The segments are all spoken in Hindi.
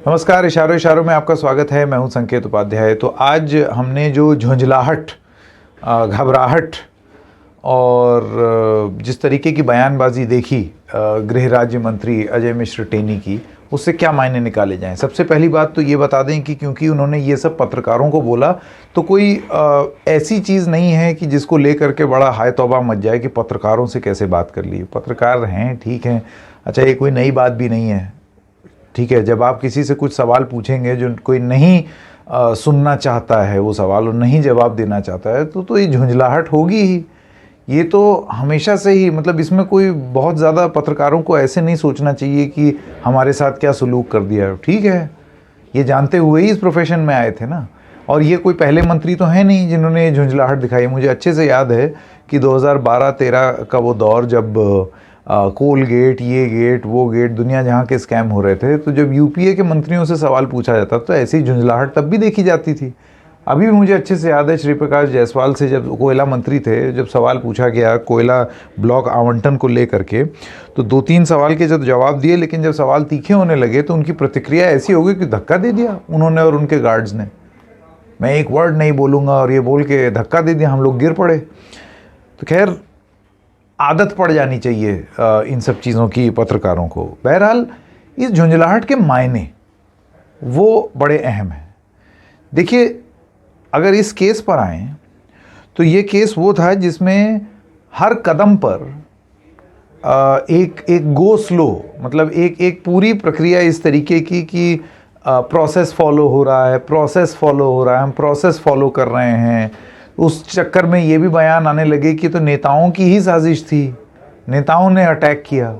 नमस्कार, इशारों इशारों में आपका स्वागत है। मैं हूं संकेत उपाध्याय। तो आज हमने जो झुंझलाहट, घबराहट और जिस तरीके की बयानबाजी देखी गृह राज्य मंत्री अजय मिश्र टेनी की, उससे क्या मायने निकाले जाएं। सबसे पहली बात तो ये बता दें कि क्योंकि उन्होंने ये सब पत्रकारों को बोला, तो कोई ऐसी चीज़ नहीं है कि जिसको लेकर के बड़ा हाय तौबा मच जाए कि पत्रकारों से कैसे बात कर ली। पत्रकार हैं, ठीक हैं, अच्छा ये कोई नई बात भी नहीं है, ठीक है। जब आप किसी से कुछ सवाल पूछेंगे जो कोई नहीं सुनना चाहता है वो सवाल और नहीं जवाब देना चाहता है, तो ये झुंझलाहट होगी ही। ये तो हमेशा से ही, मतलब इसमें कोई बहुत ज़्यादा पत्रकारों को ऐसे नहीं सोचना चाहिए कि हमारे साथ क्या सलूक कर दिया। ठीक है, ये जानते हुए ही इस प्रोफेशन में आए थे ना। और ये कोई पहले मंत्री तो हैं नहीं जिन्होंने ये झुंझलाहट दिखाई। मुझे अच्छे से याद है कि 2012-13 का वो दौर, जब कोल गेट, ये गेट, वो गेट, दुनिया जहाँ के स्कैम हो रहे थे, तो जब यूपीए के मंत्रियों से सवाल पूछा जाता तो ऐसी झुंझलाहट तब भी देखी जाती थी। अभी भी मुझे अच्छे से याद है, श्री प्रकाश जायसवाल से जब कोयला मंत्री थे, जब सवाल पूछा गया कोयला ब्लॉक आवंटन को लेकर के, तो 2-3 सवाल के जब जवाब दिए, लेकिन जब सवाल तीखे होने लगे तो उनकी प्रतिक्रिया ऐसी हो गई कि धक्का दे दिया उन्होंने और उनके गार्ड्स ने। मैं एक वर्ड नहीं बोलूँगा, और ये बोल के धक्का दे दिया, हम लोग गिर पड़े। तो खैर, आदत पड़ जानी चाहिए इन सब चीज़ों की पत्रकारों को। बहरहाल, इस झुंझलाहट के मायने वो बड़े अहम हैं। देखिए, अगर इस केस पर आएँ तो ये केस वो था जिसमें हर कदम पर एक गो स्लो, मतलब एक पूरी प्रक्रिया इस तरीके की कि प्रोसेस फॉलो हो रहा है, प्रोसेस फॉलो हो रहा है, हम प्रोसेस फॉलो कर रहे हैं। उस चक्कर में ये भी बयान आने लगे कि तो नेताओं की ही साजिश थी, नेताओं ने अटैक किया,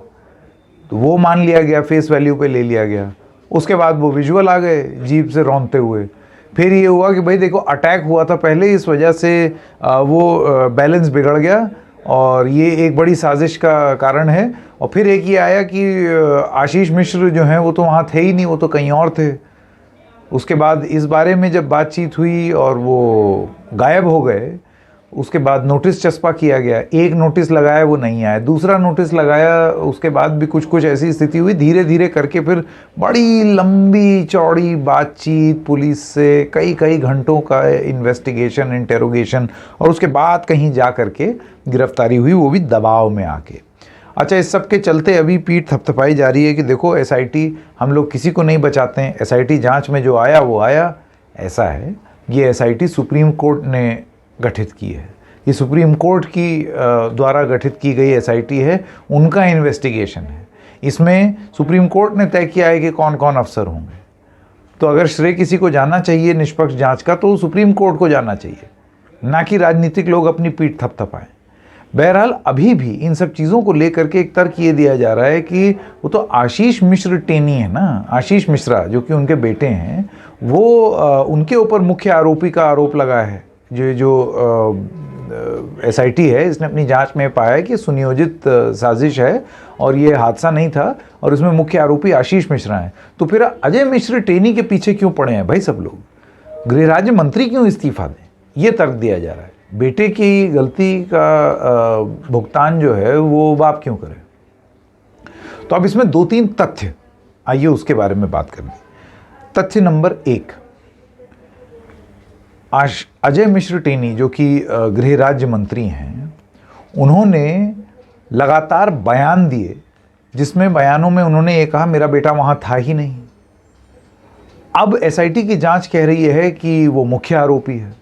तो वो मान लिया गया, फेस वैल्यू पे ले लिया गया। उसके बाद वो विजुअल आ गए जीप से रौंदते हुए। फिर ये हुआ कि भाई देखो, अटैक हुआ था पहले, इस वजह से वो बैलेंस बिगड़ गया और ये एक बड़ी साजिश का कारण है। और फिर एक ये आया कि आशीष मिश्र जो हैं वो तो वहाँ थे ही नहीं, वो तो कहीं और थे। उसके बाद इस बारे में जब बातचीत हुई और वो गायब हो गए, उसके बाद नोटिस चस्पा किया गया। एक नोटिस लगाया, वो नहीं आया, दूसरा नोटिस लगाया, उसके बाद भी कुछ ऐसी स्थिति हुई। धीरे धीरे करके फिर बड़ी लंबी चौड़ी बातचीत पुलिस से, कई घंटों का इन्वेस्टिगेशन, इंटेरोगेशन, और उसके बाद कहीं जा करके गिरफ्तारी हुई, वो भी दबाव में आके। अच्छा, इस सब के चलते अभी पीठ थपथपाई जा रही है कि देखो एसआईटी, हम लोग किसी को नहीं बचाते हैं, एसआईटी जांच में जो आया वो आया। ऐसा है, ये एसआईटी सुप्रीम कोर्ट ने गठित की है, ये सुप्रीम कोर्ट की द्वारा गठित की गई एसआईटी है, उनका इन्वेस्टिगेशन है। इसमें सुप्रीम कोर्ट ने तय किया है कि कौन कौन अफसर होंगे। तो अगर श्रेय किसी को जाना चाहिए निष्पक्ष जाँच का, तो सुप्रीम कोर्ट को जाना चाहिए, ना कि राजनीतिक लोग अपनी पीठ थपथपाएं। बहरहाल, अभी भी इन सब चीज़ों को लेकर के एक तर्क ये दिया जा रहा है कि वो तो आशीष मिश्र टेनी है ना, आशीष मिश्रा जो कि उनके बेटे हैं, वो उनके ऊपर मुख्य आरोपी का आरोप लगा है। जो एसआईटी है, इसने अपनी जांच में पाया है कि सुनियोजित साजिश है और ये हादसा नहीं था, और उसमें मुख्य आरोपी आशीष मिश्रा हैं। तो फिर अजय मिश्र टेनी के पीछे क्यों पड़े हैं भाई सब लोग? गृह राज्य मंत्री क्यों इस्तीफा दें? ये तर्क दिया जा रहा है। बेटे की गलती का भुगतान जो है वो बाप क्यों करे? तो अब इसमें 2-3 तथ्य, आइए उसके बारे में बात करें। तथ्य नंबर 1, अजय मिश्र टेनी जो कि गृह राज्य मंत्री हैं, उन्होंने लगातार बयान दिए जिसमें बयानों में उन्होंने ये कहा मेरा बेटा वहां था ही नहीं। अब एसआईटी की जांच कह रही है कि वो मुख्य आरोपी है।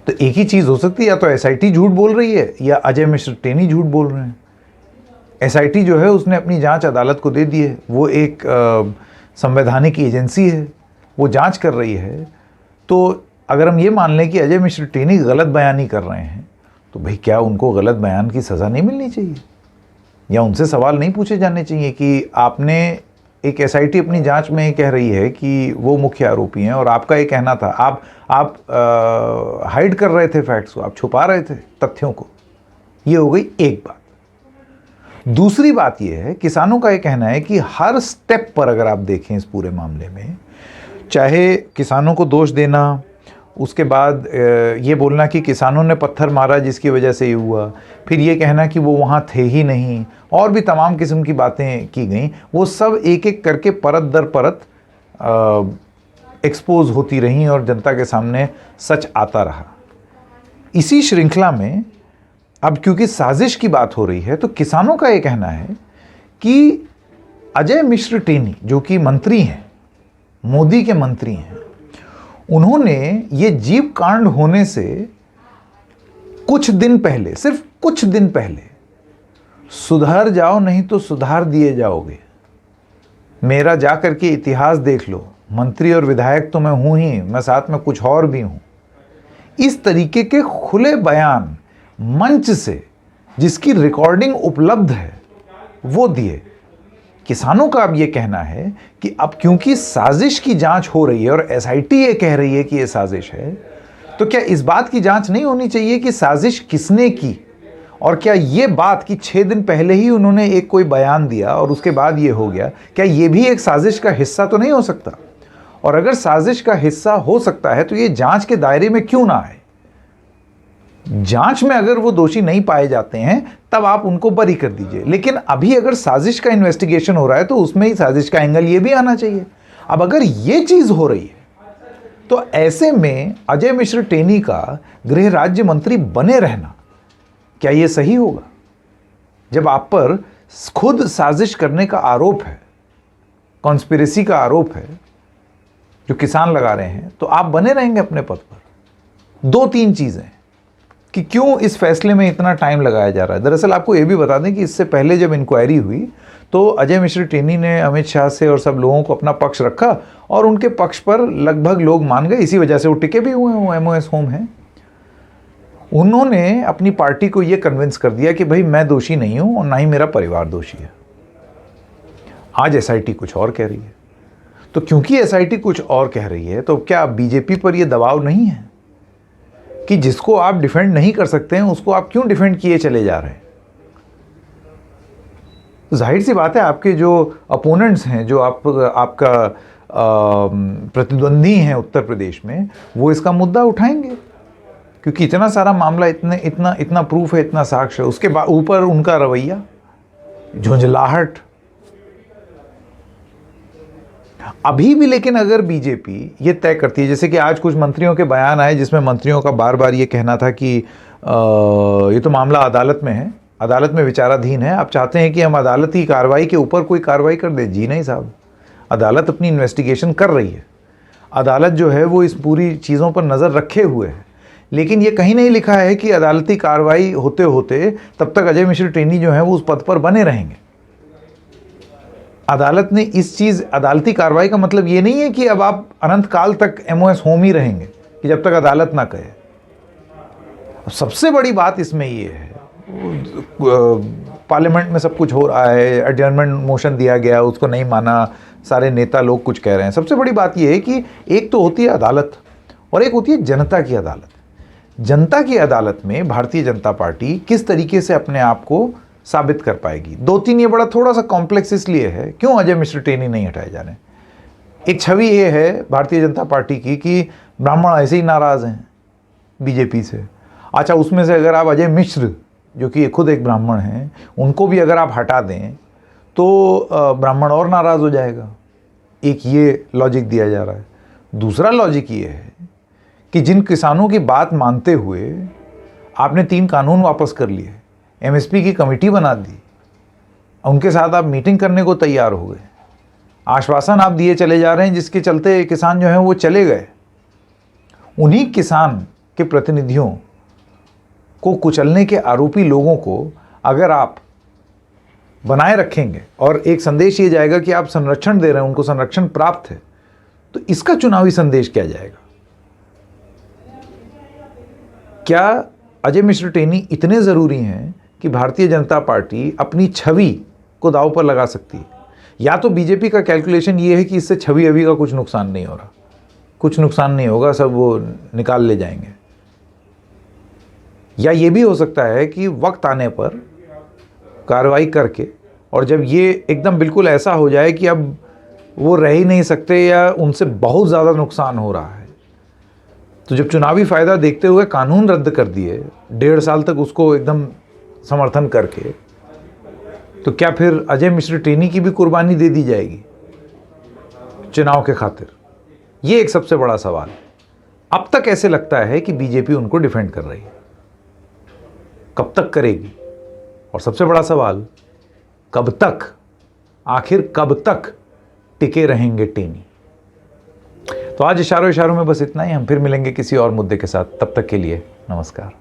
तो एक ही चीज हो सकती है, या तो एसआईटी झूठ बोल रही है या अजय मिश्र टेनी झूठ बोल रहे हैं। एसआईटी जो है उसने अपनी जांच अदालत को दे दी है, वो एक संवैधानिक एजेंसी है, वो जांच कर रही है। तो अगर हम ये मान लें कि अजय मिश्र टेनी गलत बयानी कर रहे हैं, तो भाई क्या उनको गलत बयान की सज़ा नहीं मिलनी चाहिए, या उनसे सवाल नहीं पूछे जाने चाहिए कि आपने, एक एसआईटी अपनी जांच में कह रही है कि वो मुख्य आरोपी हैं और आपका ये कहना था, आप हाइड कर रहे थे फैक्ट्स को, आप छुपा रहे थे तथ्यों को। ये हो गई एक बात। दूसरी बात ये है, किसानों का ये कहना है कि हर स्टेप पर अगर आप देखें इस पूरे मामले में, चाहे किसानों को दोष देना उसके बाद ये बोलना कि किसानों ने पत्थर मारा जिसकी वजह से ये हुआ, फिर ये कहना कि वो वहाँ थे ही नहीं, और भी तमाम किस्म की बातें की गई। वो सब एक एक करके परत दर परत एक्सपोज होती रहीं और जनता के सामने सच आता रहा। इसी श्रृंखला में अब क्योंकि साजिश की बात हो रही है, तो किसानों का ये कहना है कि अजय मिश्र टेनी जो कि मंत्री हैं, मोदी के मंत्री हैं, उन्होंने ये जीप कांड होने से कुछ दिन पहले, सिर्फ कुछ दिन पहले, सुधर जाओ नहीं तो सुधार दिए जाओगे, मेरा जा करके इतिहास देख लो, मंत्री और विधायक तो मैं हूं ही, मैं साथ में कुछ और भी हूं, इस तरीके के खुले बयान मंच से, जिसकी रिकॉर्डिंग उपलब्ध है, वो दिए। किसानों का अब ये कहना है कि अब क्योंकि साजिश की जांच हो रही है और एसआईटी ये कह रही है कि ये साजिश है, तो क्या इस बात की जांच नहीं होनी चाहिए कि साजिश किसने की? और क्या ये बात कि 6 दिन पहले ही उन्होंने एक कोई बयान दिया और उसके बाद ये हो गया, क्या ये भी एक साजिश का हिस्सा तो नहीं हो सकता? और अगर साजिश का हिस्सा हो सकता है तो ये जांच के दायरे में क्यों ना आए? जांच में अगर वो दोषी नहीं पाए जाते हैं तब आप उनको बरी कर दीजिए, लेकिन अभी अगर साजिश का इन्वेस्टिगेशन हो रहा है तो उसमें ही साजिश का एंगल ये भी आना चाहिए। अब अगर ये चीज हो रही है तो ऐसे में अजय मिश्र टेनी का गृह राज्य मंत्री बने रहना क्या ये सही होगा? जब आप पर खुद साजिश करने का आरोप है, कॉन्स्पिरेसी का आरोप है जो किसान लगा रहे हैं, तो आप बने रहेंगे अपने पद पर? 2-3 चीजें कि क्यों इस फैसले में इतना टाइम लगाया जा रहा है। दरअसल आपको ये भी बता दें कि इससे पहले जब इंक्वायरी हुई तो अजय मिश्र टेनी ने अमित शाह से और सब लोगों को अपना पक्ष रखा और उनके पक्ष पर लगभग लोग मान गए, इसी वजह से वो टिके भी हुए हैं, वो एमओएस होम हैं। उन्होंने अपनी पार्टी को ये कन्विंस कर दिया कि भाई मैं दोषी नहीं हूं और ना ही मेरा परिवार दोषी है। आज एसआईटी कुछ और कह रही है, तो क्योंकि एसआईटी कुछ और कह रही है तो क्या बीजेपी पर यह दबाव नहीं है कि जिसको आप डिफेंड नहीं कर सकते हैं उसको आप क्यों डिफेंड किए चले जा रहे हैं? जाहिर सी बात है आपके जो अपोनेंट्स हैं, जो आपका प्रतिद्वंदी हैं उत्तर प्रदेश में, वो इसका मुद्दा उठाएंगे क्योंकि इतना सारा मामला, इतना प्रूफ है, इतना साक्ष्य है। उसके बाद ऊपर उनका रवैया, झुंझलाहट। अभी भी लेकिन अगर बीजेपी ये तय करती है, जैसे कि आज कुछ मंत्रियों के बयान आए जिसमें मंत्रियों का बार बार ये कहना था कि ये तो मामला अदालत में है, अदालत में विचाराधीन है, आप चाहते हैं कि हम अदालती कार्रवाई के ऊपर कोई कार्रवाई कर दें। जी नहीं साहब, अदालत अपनी इन्वेस्टिगेशन कर रही है, अदालत जो है वो इस पूरी चीज़ों पर नज़र रखे हुए है, लेकिन ये कहीं नहीं लिखा है कि अदालती कार्रवाई होते होते तब तक अजय मिश्र टेनी जो है वो उस पद पर बने रहेंगे। अदालत ने इस चीज़, अदालती कार्रवाई का मतलब ये नहीं है कि अब आप अनंत काल तक एमओएस होम ही रहेंगे कि जब तक अदालत ना कहे। सबसे बड़ी बात इसमें ये है, पार्लियामेंट में सब कुछ हो रहा है, एडजर्नमेंट मोशन दिया गया, उसको नहीं माना, सारे नेता लोग कुछ कह रहे हैं। सबसे बड़ी बात ये है कि एक तो होती है अदालत और एक होती है जनता की अदालत। जनता की अदालत में भारतीय जनता पार्टी किस तरीके से अपने आप को साबित कर पाएगी। 2-3 ये बड़ा थोड़ा सा कॉम्प्लेक्स इसलिए है, क्यों अजय मिश्र टेनी नहीं हटाए जा रहे। एक छवि ये है भारतीय जनता पार्टी की कि ब्राह्मण ऐसे ही नाराज़ हैं बीजेपी से। अच्छा, उसमें से अगर आप अजय मिश्र जो कि खुद एक ब्राह्मण हैं, उनको भी अगर आप हटा दें तो ब्राह्मण और नाराज़ हो जाएगा। एक ये लॉजिक दिया जा रहा है। दूसरा लॉजिक ये है कि जिन किसानों की बात मानते हुए आपने 3 कानून वापस कर लिए, एमएसपी की कमेटी बना दी, उनके साथ आप मीटिंग करने को तैयार हो गए, आश्वासन आप दिए चले जा रहे हैं जिसके चलते किसान जो हैं वो चले गए। उन्हीं किसान के प्रतिनिधियों को कुचलने के आरोपी लोगों को अगर आप बनाए रखेंगे और एक संदेश ये जाएगा कि आप संरक्षण दे रहे हैं, उनको संरक्षण प्राप्त है, तो इसका चुनावी संदेश क्या जाएगा? क्या अजय मिश्र टेनी इतने ज़रूरी हैं कि भारतीय जनता पार्टी अपनी छवि को दांव पर लगा सकती है? या तो बीजेपी का कैलकुलेशन ये है कि इससे छवि अभी का कुछ नुकसान नहीं हो रहा, कुछ नुकसान नहीं होगा, सब वो निकाल ले जाएंगे। या ये भी हो सकता है कि वक्त आने पर कार्रवाई करके, और जब ये एकदम बिल्कुल ऐसा हो जाए कि अब वो रह ही नहीं सकते या उनसे बहुत ज़्यादा नुकसान हो रहा है, तो जब चुनावी फ़ायदा देखते हुए कानून रद्द कर दिए 1.5 साल तक उसको एकदम समर्थन करके, तो क्या फिर अजय मिश्र टेनी की भी कुर्बानी दे दी जाएगी चुनाव के खातिर? ये एक सबसे बड़ा सवाल। अब तक ऐसे लगता है कि बीजेपी उनको डिफेंड कर रही है, कब तक करेगी? और सबसे बड़ा सवाल, कब तक, आखिर कब तक टिके रहेंगे टेनी? तो आज इशारों इशारों में बस इतना ही। हम फिर मिलेंगे किसी और मुद्दे के साथ। तब तक के लिए नमस्कार।